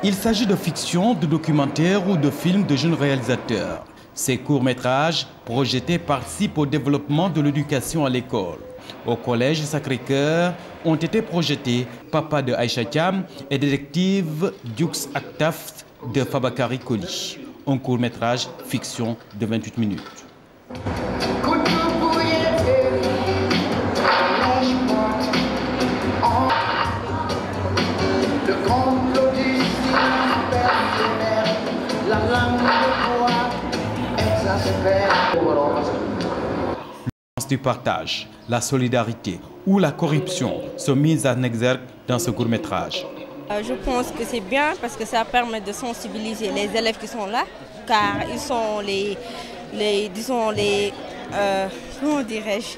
Il s'agit de fiction, de documentaires ou de films de jeunes réalisateurs. Ces courts-métrages projetés participent au développement de l'éducation à l'école. Au collège Sacré-Cœur ont été projetés Papa de Aïcha Thiam et Détective Dukes Aktaf de Fabakary Koli. Un court-métrage fiction de 28 minutes. Du partage, la solidarité ou la corruption sont mises en exergue dans ce court-métrage. Je pense que c'est bien parce que ça permet de sensibiliser les élèves qui sont là, car ils sont comment dirais-je,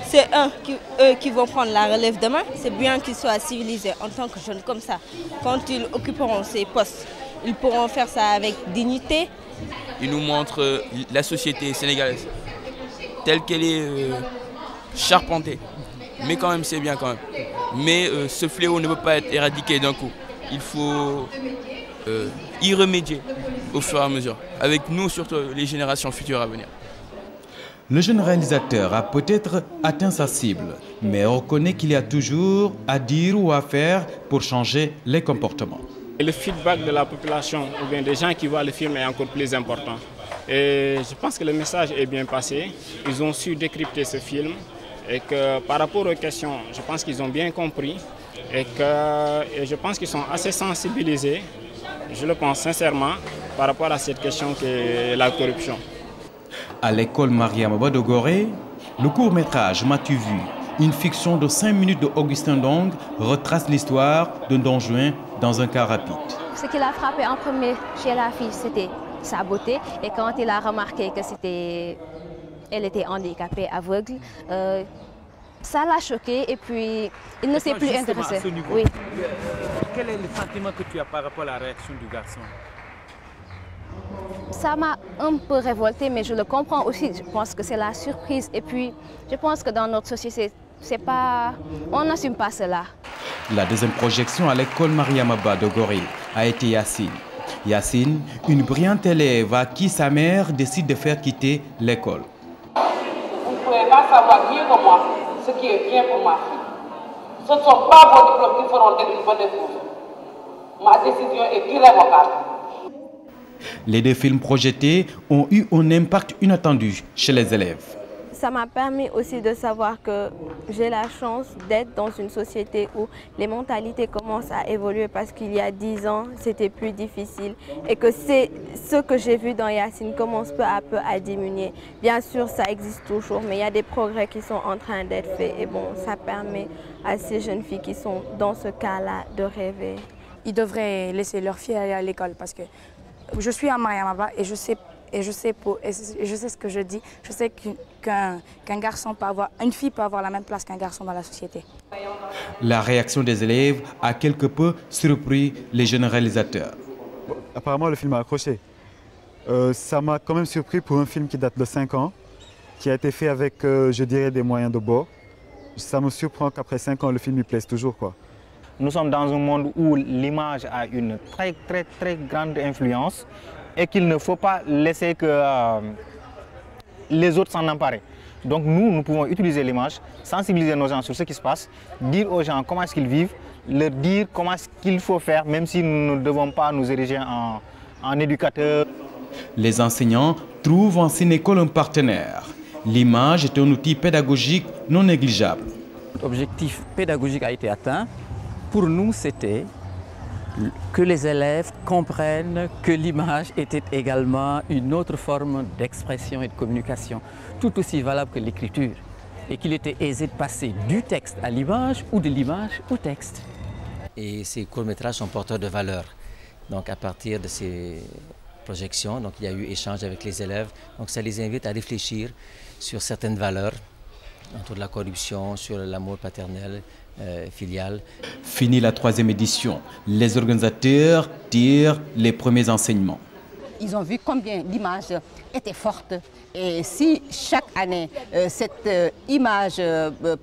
c'est eux qui vont prendre la relève demain. C'est bien qu'ils soient civilisés en tant que jeunes comme ça. Quand ils occuperont ces postes, ils pourront faire ça avec dignité. Ils nous montrent la société sénégalaise telle qu'elle est charpentée. Mais quand même, c'est bien quand même. Mais ce fléau ne peut pas être éradiqué d'un coup. Il faut y remédier au fur et à mesure. Avec nous, surtout les générations futures à venir. Le jeune réalisateur a peut-être atteint sa cible, mais reconnaît qu'il y a toujours à dire ou à faire pour changer les comportements. Et le feedback de la population ou bien des gens qui voient le film est encore plus important. Et je pense que le message est bien passé. Ils ont su décrypter ce film et que par rapport aux questions, je pense qu'ils ont bien compris et je pense qu'ils sont assez sensibilisés, je le pense sincèrement, par rapport à cette question qui est la corruption. À l'école Mariama Ba de Gorée, le court-métrage M'as-tu vu, une fiction de 5 minutes de Augustin Ndong, retrace l'histoire d'un Don Juan dans un cas rapide. Ce qui l'a frappé en premier chez la fille, c'était sa beauté. Et quand il a remarqué que elle était handicapée, aveugle, ça l'a choqué et puis il ne s'est plus intéressé. Oui. Quel est le sentiment que tu as par rapport à la réaction du garçon? Ça m'a un peu révoltée, mais je le comprends aussi. Je pense que c'est la surprise. Et puis, je pense que dans notre société, on n'assume pas cela. La deuxième projection à l'école Mariama Ba de Gorée a été Yacine. Yacine, une brillante élève à qui sa mère décide de faire quitter l'école. Vous ne pouvez pas savoir mieux que moi ce qui est bien pour ma fille. Ce ne sont pas vos diplômes qui feront d'elle une bonne épouse. Ma décision est irrévocable. Les deux films projetés ont eu un impact inattendu chez les élèves. Ça m'a permis aussi de savoir que j'ai la chance d'être dans une société où les mentalités commencent à évoluer parce qu'il y a 10 ans, c'était plus difficile et que ce que j'ai vu dans Yacine commence peu à peu à diminuer. Bien sûr, ça existe toujours, mais il y a des progrès qui sont en train d'être faits et bon, ça permet à ces jeunes filles qui sont dans ce cas-là de rêver. Ils devraient laisser leurs filles aller à l'école parce que je suis à Mariama Ba et je sais ce que je dis. Je sais qu'un garçon peut avoir, une fille peut avoir la même place qu'un garçon dans la société. La réaction des élèves a quelque peu surpris les jeunes réalisateurs. Apparemment, le film a accroché. Ça m'a quand même surpris pour un film qui date de 5 ans, qui a été fait avec, je dirais, des moyens de bord. Ça me surprend qu'après 5 ans, le film lui plaise toujours, quoi. Nous sommes dans un monde où l'image a une très grande influence et qu'il ne faut pas laisser que les autres s'en emparent. Donc nous pouvons utiliser l'image, sensibiliser nos gens sur ce qui se passe, dire aux gens comment est-ce qu'ils vivent, leur dire comment est-ce qu'il faut faire, même si nous ne devons pas nous ériger en éducateurs. Les enseignants trouvent en Cinécole un partenaire. L'image est un outil pédagogique non négligeable. L'objectif pédagogique a été atteint. Pour nous, c'était que les élèves comprennent que l'image était également une autre forme d'expression et de communication, tout aussi valable que l'écriture, et qu'il était aisé de passer du texte à l'image ou de l'image au texte. Et ces courts-métrages sont porteurs de valeurs. Donc à partir de ces projections, donc, il y a eu échange avec les élèves, donc ça les invite à réfléchir sur certaines valeurs, autour de la corruption, sur l'amour paternel, filial. Fini la 3e édition, les organisateurs tirent les premiers enseignements. ils ont vu combien l'image était forte. Et si chaque année, cette image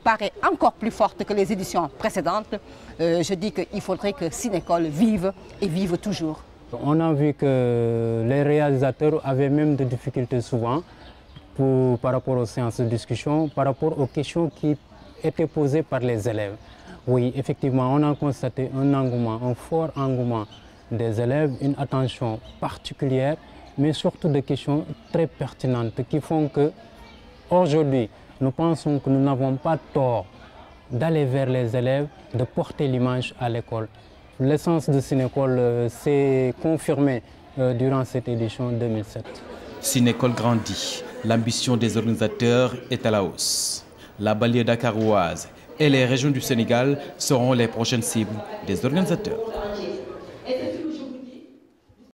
paraît encore plus forte que les éditions précédentes, je dis qu'il faudrait que Cinécole vive et vive toujours. On a vu que les réalisateurs avaient même des difficultés souvent par rapport aux séances de discussion, par rapport aux questions qui étaient posées par les élèves. Oui, effectivement, on a constaté un engouement, un fort engouement des élèves, une attention particulière, mais surtout des questions très pertinentes qui font que, aujourd'hui, nous pensons que nous n'avons pas tort d'aller vers les élèves, de porter l'image à l'école. L'essence de Cinécole s'est confirmée durant cette édition 2007. Cinécole grandit, l'ambition des organisateurs est à la hausse. La banlieue dakaroise et les régions du Sénégal seront les prochaines cibles des organisateurs.